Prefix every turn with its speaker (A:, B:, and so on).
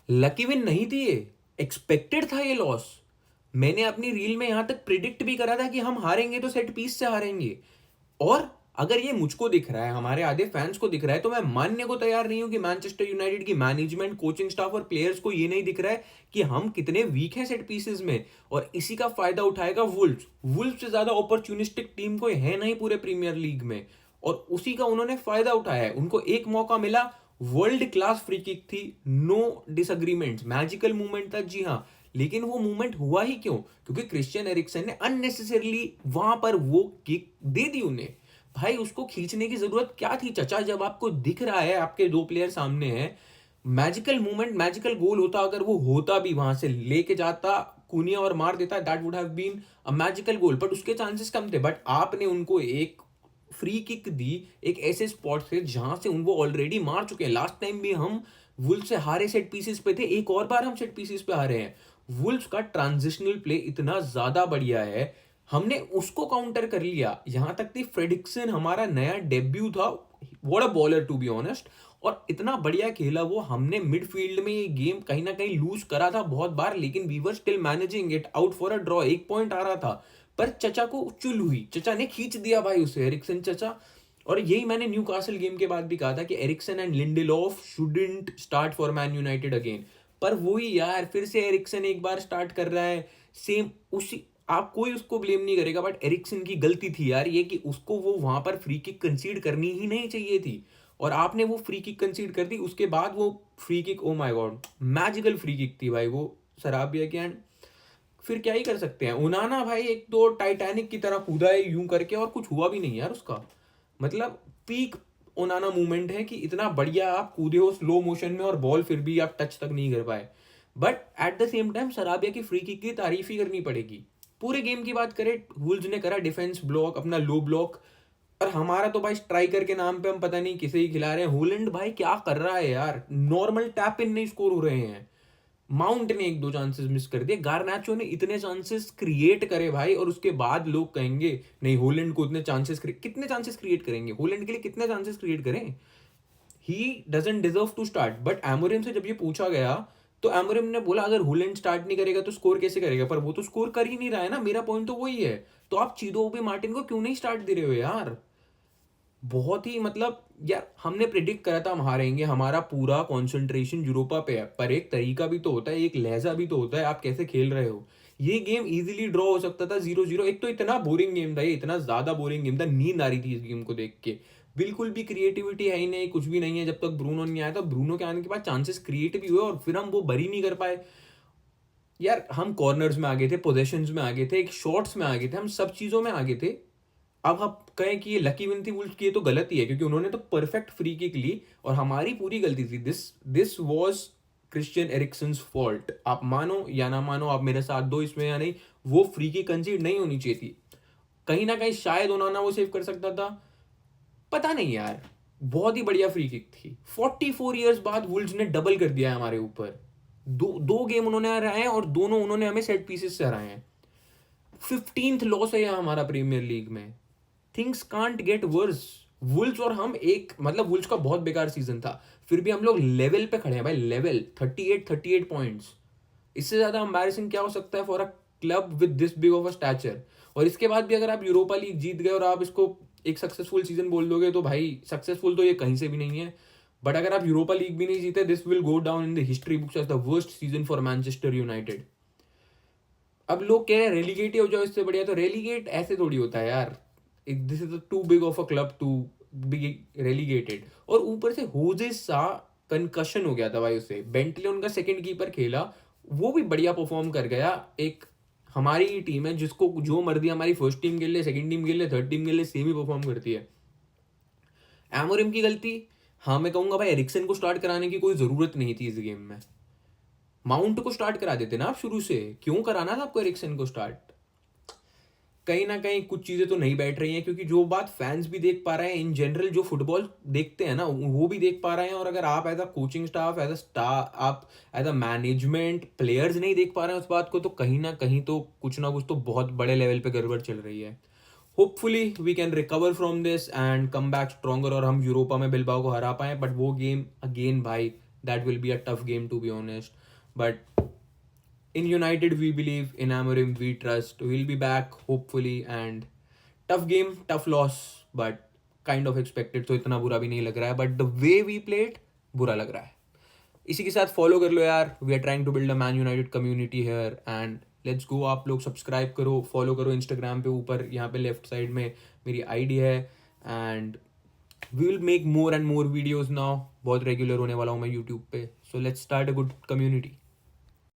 A: Lucky win नहीं थी ये, एक्सपेक्टेड था ये लॉस। मैंने अपनी रील में यहां तक प्रिडिक्ट भी करा था कि हम हारेंगे तो सेट पीस से हारेंगे। और अगर ये मुझको दिख रहा है, हमारे आधे फैंस को दिख रहा है, तो मैं मानने को तैयार नहीं हूं कि मैनचेस्टर यूनाइटेड की मैनेजमेंट, कोचिंग स्टाफ और प्लेयर्स को ये नहीं दिख रहा है कि हम कितने वीक हैं सेट पीसेस में। और इसी का फायदा उठाएगा वुल्व्स। वुल्व्स से ज्यादा अपॉर्चुनिस्टिक टीम कोई है नहीं पूरे प्रीमियर लीग में, और उसी का उन्होंने फायदा उठाया है। उनको एक मौका मिला, वर्ल्ड क्लास फ्री किक थी, नो डिसएग्रीमेंट्स, मैजिकल मूवमेंट था, जी हाँ। लेकिन वो मूवमेंट हुआ ही क्यों? क्योंकि क्रिश्चियन एरिक्सन ने अननेसेसरली वहां पर वो किक दे दी उन्हें। भाई उसको खींचने की जरूरत क्या थी चचा? जब आपको दिख रहा है आपके दो प्लेयर सामने हैं, मैजिकल मूवमेंट, मैजिकल गोल होता, अगर वो होता भी, वहां से लेके जाता कुनिया और मार देता, that would have been a magical goal, but उसके चांसेस कम थे। बट आपने उनको एक फ्री किक दी एक ऐसे स्पॉट से जहां से उनको ऑलरेडी मार चुके हैं। लास्ट टाइम भी हम वुल्फ से हारे सेट पीसेस पे थे, एक और बार हम सेट पीसेस पे हारे हैं। वुल्फ का ट्रांजिशनल प्ले इतना ज्यादा बढ़िया है, हमने उसको काउंटर कर लिया। यहां तक थी फ्रेडिक्सन हमारा नया डेब्यू था, what a baller to be honest, और इतना बढ़िया खेला वो। हमने मिडफील्ड में ये गेम कहीं ना कहीं लूज करा था बहुत बार, लेकिन we were still managing it out for a draw. एक पॉइंट आ रहा था, पर चचा को चुल हुई, चचा ने खींच दिया भाई उसे, एरिक्सन चचा। और यही मैंने न्यू कासल गेम के बाद भी कहा था कि Eriksen and Lindelof shouldn't start for Man United again. पर वही यार, फिर से एरिक्सन एक बार स्टार्ट कर रहा है, सेम उसी। आप कोई उसको ब्लेम नहीं करेगा, बट एरिक्सन की गलती थी यार ये, कि उसको वो वहां पर फ्री किक कंसीड करनी ही नहीं चाहिए थी, और आपने वो फ्री किक कंसीड कर दी। उसके बाद वो free kick, oh my God, magical free kick थी भाई वो सराबिया की। एंड फिर क्या ही कर सकते हैं, उनाना भाई एक तो टाइटैनिक की तरह कूदा है यूं करके, और कुछ हुआ भी नहीं यार उसका। मतलब पीक ओनाना मूवमेंट है कि इतना बढ़िया आप कूदे हो स्लो मोशन में और बॉल फिर भी आप टच तक नहीं कर पाए। But at the same time सराबिया की फ्री किक की तारीफ ही करनी पड़ेगी। पूरे गेम की बात करें, वुल्व्स ने करा डिफेंस ब्लॉक, अपना लो ब्लॉक, और हमारा तो भाई स्ट्राइकर के नाम पे हम पता नहीं किसे ही खिला रहे हैं। होलैंड भाई क्या कर रहा है यार, नॉर्मल टैप इन नहीं स्कोर हो रहे हैं। माउंट ने एक दो चांसेस मिस कर दिए, गारनाचो ने इतने चांसेस क्रिएट करे भाई, और उसके बाद लोग कहेंगे नहीं होलैंड को इतने चांसेस, कितने चांसेस क्रिएट करेंगे होलैंड के लिए, कितने चांसेस क्रिएट करें? He doesn't deserve to start. But Amorim से जब ये पूछा गया, तो एमोरिम ने बोला अगर होलैंड स्टार्ट नहीं करेगा तो स्कोर कैसे करेगा? पर वो तो स्कोर कर ही नहीं रहा है ना, मेरा पॉइंट तो वही है। तो आप चीदो ओबी मार्टिन को क्यों नहीं स्टार्ट दे रहे हो यार? बहुत ही मतलब यार, हमने प्रिडिक्ट करा था हम हारेंगे, हमारा पूरा कंसंट्रेशन यूरोपा पे है, पर एक तरीका भी तो होता है, एक लहजा भी तो होता है, आप कैसे खेल रहे हो। ये गेम इजीली ड्रॉ हो सकता था 0-0। एक तो इतना बोरिंग गेम था ये, इतना ज्यादा बोरिंग गेम था, नींद आ रही थी इस गेम को देख के। बिल्कुल भी क्रिएटिविटी है ही नहीं, कुछ भी नहीं है। जब तक ब्रूनो नहीं आया था, ब्रूनो के आने के बाद चांसेस क्रिएट भी हुए और फिर हम वो भरी नहीं कर पाए यार। हम कॉर्नर्स में आगे थे, पोजेशंस में आगे थे, एक शॉट्स में आगे थे, हम सब चीजों में आगे थे। अब आप कहें कि ये लकी विन थी वुल्फ की, ये तो गलत ही है, क्योंकि उन्होंने तो परफेक्ट फ्री किक ली और हमारी पूरी गलती थी। This this was Christian Eriksen fault. आप मानो या ना मानो, आप मेरे साथ दो इसमें या नहीं, वो फ्री किक कंसीड नहीं होनी चाहिए थी। कहीं ना कहीं शायद उन्होंने वो सेव कर सकता था, पता नहीं यार। बहुत ही बढ़िया फ्री किक थी। 44 ईयर्स बाद वुल्व्स ने डबल कर दिया है हमारे ऊपर। दो दो गेम उन्होंने हराए हैं और दोनों उन्होंने हमें सेट पीसेस से हराए हैं। 15th लॉस है यह हमारा प्रीमियर लीग में। Things can't get worse. Wolves और हम एक, मतलब वुल्व्स का बहुत बेकार सीजन था, फिर भी हम लोग लेवल पे खड़े हैं भाई, लेवल 38 पॉइंट्स। इससे ज्यादा एम्बैरेसिंग क्या हो सकता है for a club with this big of a stature? और इसके बाद भी अगर आप यूरोपा लीग जीत गए और आप इसको एक सक्सेसफुल सीजन बोल दोगे, तो भाई सक्सेसफुल तो ये कहीं से भी नहीं है। बट अगर आप यूरोपा लीग भी नहीं जीते, this will go down in the history books as the worst season for Manchester United. अब लोग कह रहे हैं रेलीगेट ही हो जाओ इससे बढ़िया, तो रेलीगेट ऐसे थोड़ी होता है यार। This is too big of a club to be relegated. और ऊपर से होजे सा कंकशन हो गया था भाई उसे। बेंटले उनका सेकंड कीपर खेला, वो भी बढ़िया परफॉर्म कर गया। एक हमारी ही टीम है जिसको जो मर्जी हमारी फर्स्ट टीम के लिए, सेकंड टीम के लिए, थर्ड टीम के लिए सेम ही परफॉर्म करती है। एमोरिम की गलती, हाँ मैं कहूंगा भाई एरिक्सन को स्टार्ट कराने की कोई जरूरत नहीं थी इस गेम में। माउंट को स्टार्ट करा देते ना आप शुरू से, क्यों कराना था आपको एरिक्सन को स्टार्ट? कहीं ना कहीं कुछ चीजें तो नहीं बैठ रही हैं, क्योंकि जो बात फैंस भी देख पा रहे हैं, इन जनरल जो फुटबॉल देखते हैं ना वो भी देख पा रहे हैं। और अगर आप as a coaching staff, as a staff, आप एज अ मैनेजमेंट, प्लेयर्स नहीं देख पा रहे हैं उस बात को, तो कहीं ना कुछ तो बहुत बड़े लेवल पे गड़बड़ चल रही है। Hopefully we can recover from this and come back stronger, और हम यूरोपा में बिलबाओ को हरा पाए। बट वो गेम अगेन भाई, That will be a tough game, to be honest. But in United, we believe. In Amorim, we trust. We'll be back, hopefully. And tough game, tough loss, but kind of expected. तो इतना बुरा भी नहीं लग रहा है. But the way we played, बुरा लग रहा है. इसी के साथ फॉलो कर लो यार. We are trying to build a Man United community here and let's go. आप लोग सब्सक्राइब करो, फॉलो करो इंस्टाग्राम पे. ऊपर यहाँ पे लेफ्ट साइड में मेरी आईडी है. And we will make more and more videos now. बहुत रेगुलर होने वाला हूँ मैं यूट्यूब पे. So let's start a good community.